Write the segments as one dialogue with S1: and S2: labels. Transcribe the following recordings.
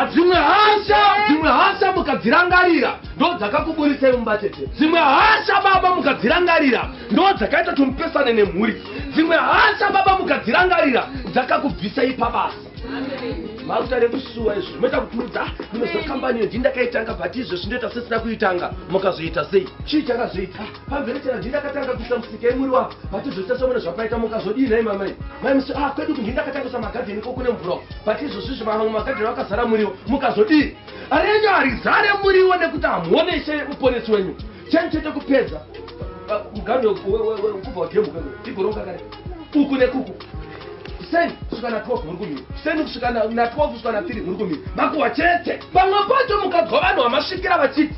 S1: dzimwe hasha mukadzirangarira ndo dzakakuburisai mumbatete. Dzimwe hasha baba mukadzirangarira ndo dzakaita tumupesane nemhuri. Dzimwe hasha baba mukadzirangarira dzakakubvisai pabasa. Mautare kusuwa izvo meta kupudza kunozo kambani ndindakaitanga but izvo ndoita sesina kuitanga mukazoita sei chii chakazoita pamveretera ndindakatanga kuisa musika yemuriwa but izvo tasomona zvapaita mukazodii nei mamai musi kwedu ndindakatangisa magadheni kokune mvura but izvo zvizvo mamwe magadheni akazara muriwo mukazodii arenyo harizare muriwo nekuti hamuoneshe uponesi wenyu chete kupedza mugano kubva wagemu igoronga kare uku nekuku sen kusvika na 12 muri kumira sen kusvika na 12 kusvika na 3 muri kumira makuwa chete pamwe pacho mukabva vanhu vamasvikira vachiti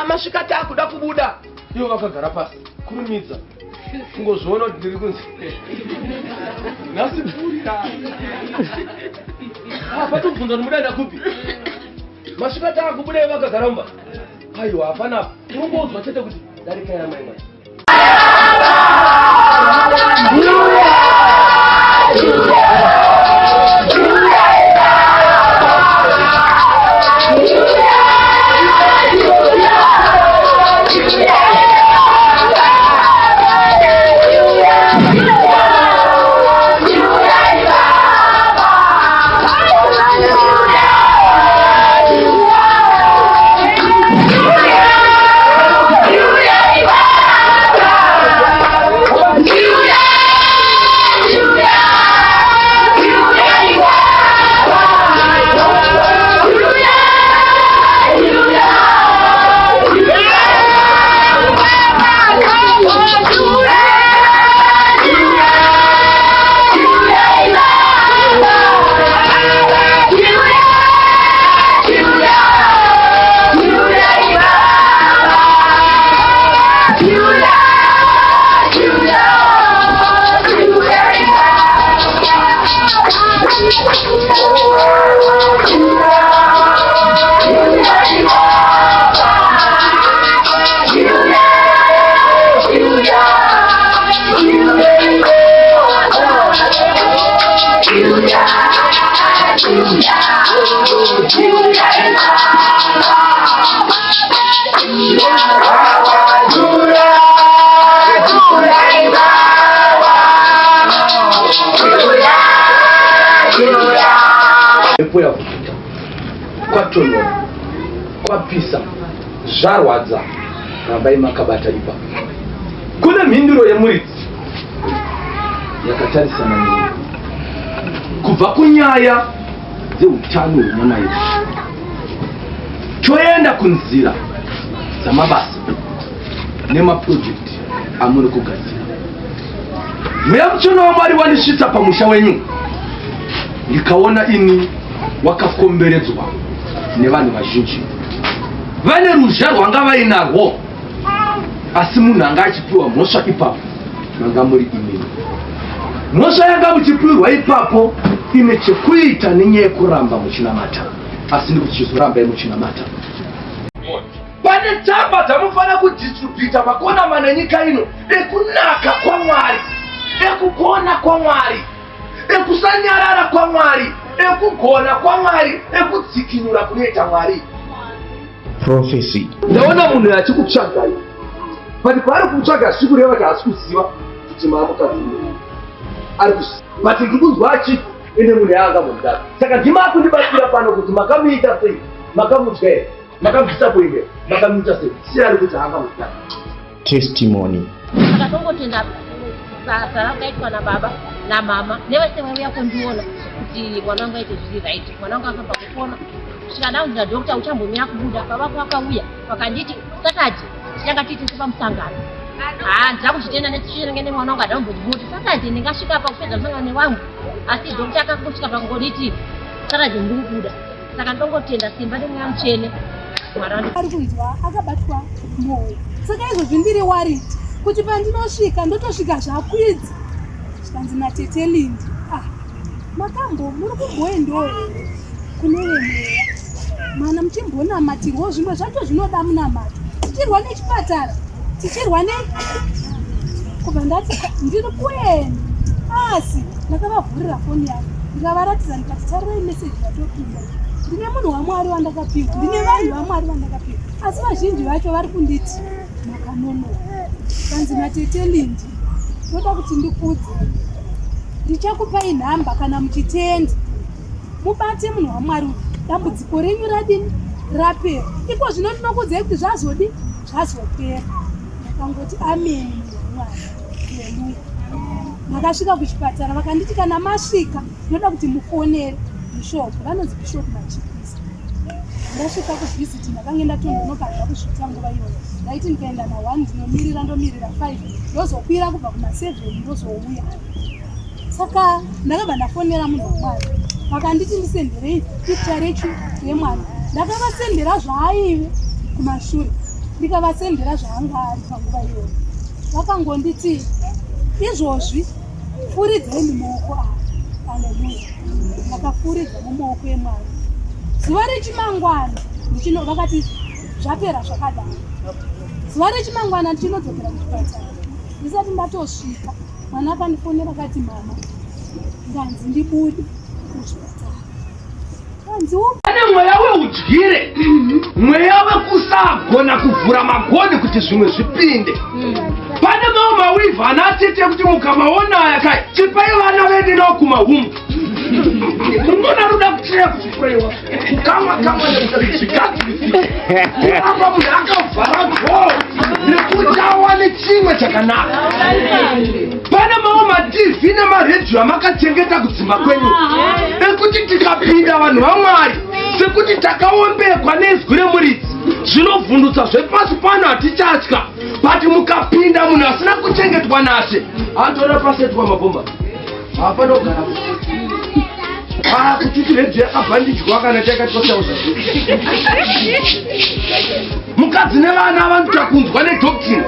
S1: masvika takuda kubuda ivo vakagara pasi kurumidza kungozviona kuti ndiri kunzi nhasi pfuurira patobvunza kuti mudaenda kupi masvika takubuda ivo vakagara mumba aiwa hapana unongodzwa chete kuti darikaira maimai kwatonwa kwapisa zvarwadza rambai makabata ipa kune mhinduro yemuridzi yakatarisana neni kubva kunyaya dzeutano hwemwana wedu toenda kunzira dzamabasa nemaprojekti amuri kugadzira. Mweya mutsvene waMwari wanisvitsa pamusha wenyu ndikaona ini wakakomberedzwa nevanhu vazhinji vane ruzha rwanga vainarwo asi munhu anga achipiwa mhosva ipapo manga muri imini. Mhosva yanga muchipirwa ipapo ine chekuita nenyaya yekuramba muchinamata asi ndikuti chizorambai muchinamata. Pane tsamba dzamufanira kudistribhuta makona mana nyika ino ekunaka kwaMwari, ekugona kwaMwari, ekusanyarara kwaMwari, ekugona kwaMwari, ekudzikinura kunoita Mwari.
S2: Prophecy.
S1: Ndaona munhu achikutsvaga pati paari kutsvaga zvikureva kuti haasi kuziva kuti maamukadzimira ari kuziva but ndikunzwa achiti ine munhu yaanga mundaro saka ndimakundibatsira pano kuti makamuita sei, makamudya here, makamubvisapo here, makamuita sei, si ari kuti haanga mundaro.
S2: Testimony.
S3: Akatongotenda basa rakaitwa nababa namama nevese vauya kundiona kuti mwana wangu aite zviri right, mwana wangu akabva kupona. Zvikadaudzira dhokta uchambomira kubuda, baba akauya vakanditi Saturday tichanga tiitise pamusangano. Ndira kuchitenda nechirenge nemwana wangu adambodiboti Saturday ndingasvika pakupedza musangano wangu, asi dhokta akangosvika pakungonditi Saturday ndiri kubuda. Saka ndongotenda simba nemweya mutsvene ari
S4: kunzwa akabatwa mwoyo. Saka izvozvi ndiri wari kuti pandinosvika ndotosvika zvakwidzi zvikanzi naTete Lindi makambo muri kumboendowo kune vemweya mana muchimbonamatirwo zvimwe zvacho zvinoda munamato tichirwa nechipatara tichirwa kubva ndati ndiri kuenda asi ndakavavhurira foni yangu ndikavaratidza ndikati tarirai meseji yatopinda ndine munhu waMwari wandakapiwa, ndine vanhu vaMwari vandakapiwa, asi vazhinji vacho vari kunditi makanonoka. Kanzi naTete Lindi, ndoda kuti ndikudze, ndichakupai nhamba kana muchitenda mubate munhu waMwari, dambudziko renyu radini rapera. Iko zvino ndinokudzai kuti zvazodi zvazopera. Ndakangoti ameni munhu waMwari. Haleluya. Makasvika kuchipatara vakanditi kana masvika ndoda kuti mufonere bishop, vanonzi Bishop Machipisa. Ndasvika kuvhiziti ndakange ndatondonokarwa kusvitsa nguva iyoyo. Ndaiti ndikaenda na1 ndomirira 5 ndozokwira kubva kuma7 ndozouya. Saka ndakabva ndafonera munhu waMwari, vakanditi ndisenderei picture rechu yemwana. Ndakavasendera zvaaive kumashure, ndikavasendera zvaanga ari panguva iyoyo. Vakangonditi izvozvi furidzei mumaoko avo. Haleluya. Vakafuridza mumaoko eMwari. Zuva rechimangwana vakati zvapera zvakadaro. Zuva rechimangwana ndichinodzokera kuchipatara. Ndisati ndatosvika, mwana akandifonera akati mama, ndanzi ndibude kuchipatara.
S1: Pane mweya weudyire, mweya wekusagona kuvhura magoni kuti zvimwe zvipinde. Pane mamwe mawivha anatete kuti mukamaona yakai tipai vana vedu nokumahumbu. Munona ruda kuchira kuchikwewa kukamwa nekuchikati apa munhu akavhara goo nekuti awane chimwe chakanaka. Pane mamwe maTV nemaredhiyo amakachengeta kudzimba kwenyu ekuti tikapinda vanhu vaMwari sekuti takaombekwa nezwi remuridzi zvinovhundutsa zvepasi pano hatichatya, but mukapinda munhu asina kuchengetwa naShe atora pasetwa mabhomba hapana kugara kuti redhiyo yakabhandidzwa kana takatosauza. Mukadzi nevana vanoita kunzwa nedoctrine,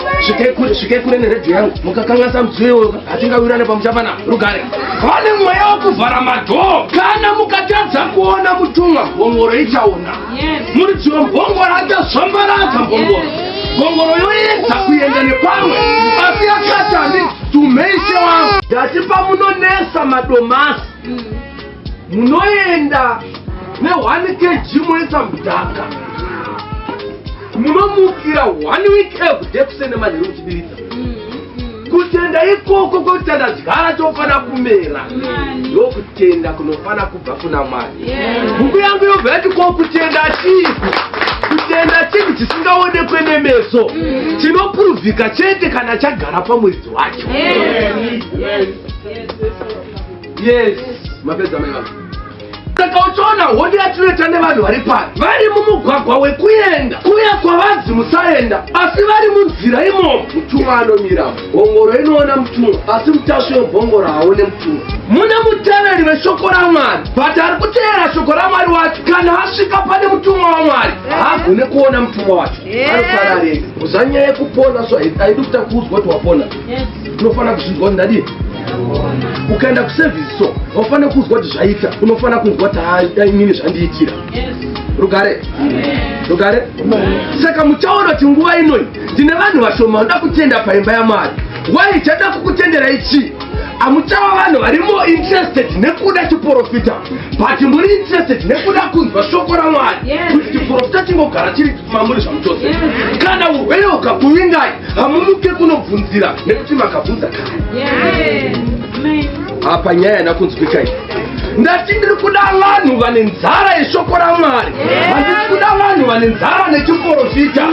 S1: svikai kure neredhiyo yangu mukakangasa mudziyo hatingawirane pamuchapana rugare. Vane mweya wekuvhara madhoo. Kana mukatadza kuona mutumwa, mbongoro ichaona. Muridziwa mbongoro achazvambaradza mbongoro. Mbongoro yoedza kuenda nepamwe asi yakati handitumheishe wangu ndati pamunonesa madomasi munoenda ne1 kg munoisa mudhaka, munomukira 1 week everyday kusene manheru muchidiridza. Kutenda ikoko kwekutenda dyara chofana kumera ndokutenda kunofana kubva kuna Mwari. Bhuku yangu yobva yati ko kutenda chiiko? Kutenda chinhu chisingaonekwe nemeso, chinopuruvhika chete kana chagara pamuridzi wacho. Yes, mapedza mai vangu. Saka uchiona hondi yatinoita nevanhu vari pano vari mumugwagwa wekuenda kuya kwavanzi musaenda, asi vari munzira imomo. Mutumwa anomira, mbongoro inoona mutumwa, asi mutasvi wembongoro haone mutumwa. Mune muteveri weshoko raMwari, but ari kuteera shoko raMwari wacho. Kana asvika pane mutumwa waMwari haagone kuona mutumwa wacho, anofara arega. Uzanyaya yekupona so haidi kuta kuudzwa kuti wapona, unofana kuzvinzwa kuti ndadii. Ukaenda kuservice so unofana kuzwa kuti zvaita, unofana kunzwa kuti inini zvandiitira. Rugare rugare. Saka muchaona kuti nguva inoi ndine vanhu vashoma vanoda kutenda paimba yaMwari. Wai chada kukutendera ichi, hamuchava vanhu vari more interested nekuda chiprofita, but muri interested nekuda kunzwa shoko raMwari kuti chiprofita chingogara chiri mamuri zvamutose. Kana urwere ukakuvingai hamumuke kunobvunzira nekuti makabvunza kare. Apa nyaya yana kunzwika iyi. Ndati ndiri kuda vanhu vane nzara yeshoko raMwari, handisi kuda vanhu vane nzara nechiprofita,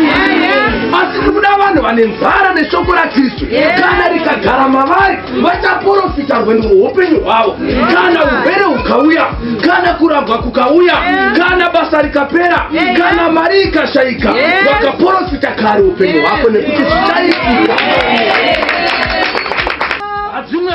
S1: asi ndiri kuda vanhu vane nzara neshoko raKristu. Kana rikagara mavari vachaprofita rwendo rwoupenyu hwavo. Kana urwere hukauya, kana kurambwa kukauya, kana basa rikapera, kana mari ikashayika, vakaprofita kare upenyu hwako nekuti zvichaitika. Dzimwe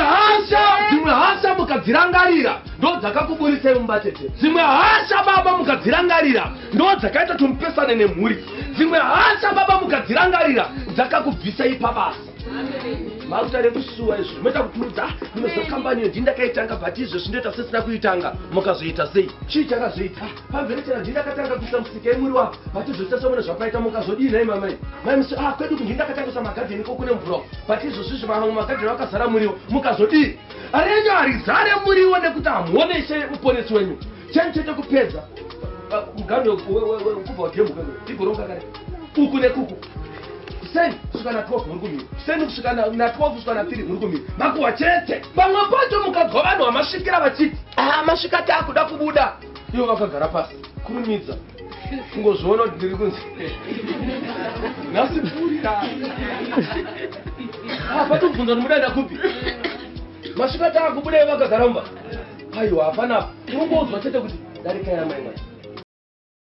S1: hasha mukadzirangarira ndo dzakakuburisai mumbatete. Dzimwe hasha baba mukadzirangarira ndo dzakaita tumupesane nemhuri. Dzimwe hasha baba mukadzirangarira dzakakubvisai pabasa. Mafuta rekusuwa izvo moita kuturudza munozokambaniyo ndindakaitanga but izvozvi ndoita sesina kuitanga. Mukazoita sei? Chii chakazoita? Pamverechera ndindakatanga kuisa musika yemuri wavo but izvozvi tasomona zvapaita mukazodii nhai mamai? Mai musi kwedu ndindakatanga kuisa magadheni ko kune mvura but izvozvi mamwe magadheni vakazara muriwo mukazodii? Renyu harizare muriwo nekuti hamuone She muponesi wenyu. Cheni chete kupedza ugano kubva gembu igoronga kare uku nekuku kuseni kusvika na 12 muri kumira kuseni kusvika na 12 kusvika na 3 muri kumira makuwa chete vamwe pacho mukadwa vanhu vamasvikira vachiti masvika taakuda kubuda ivo vakagara pasi kurumidza kungozviona kuti ndiri kunzi nasipurira patobvunza kuti mudaenda kupi masvika taakubuda ivo vakagara mumba aiwa hapana unongouzwa chete kuti darikaira mai mwana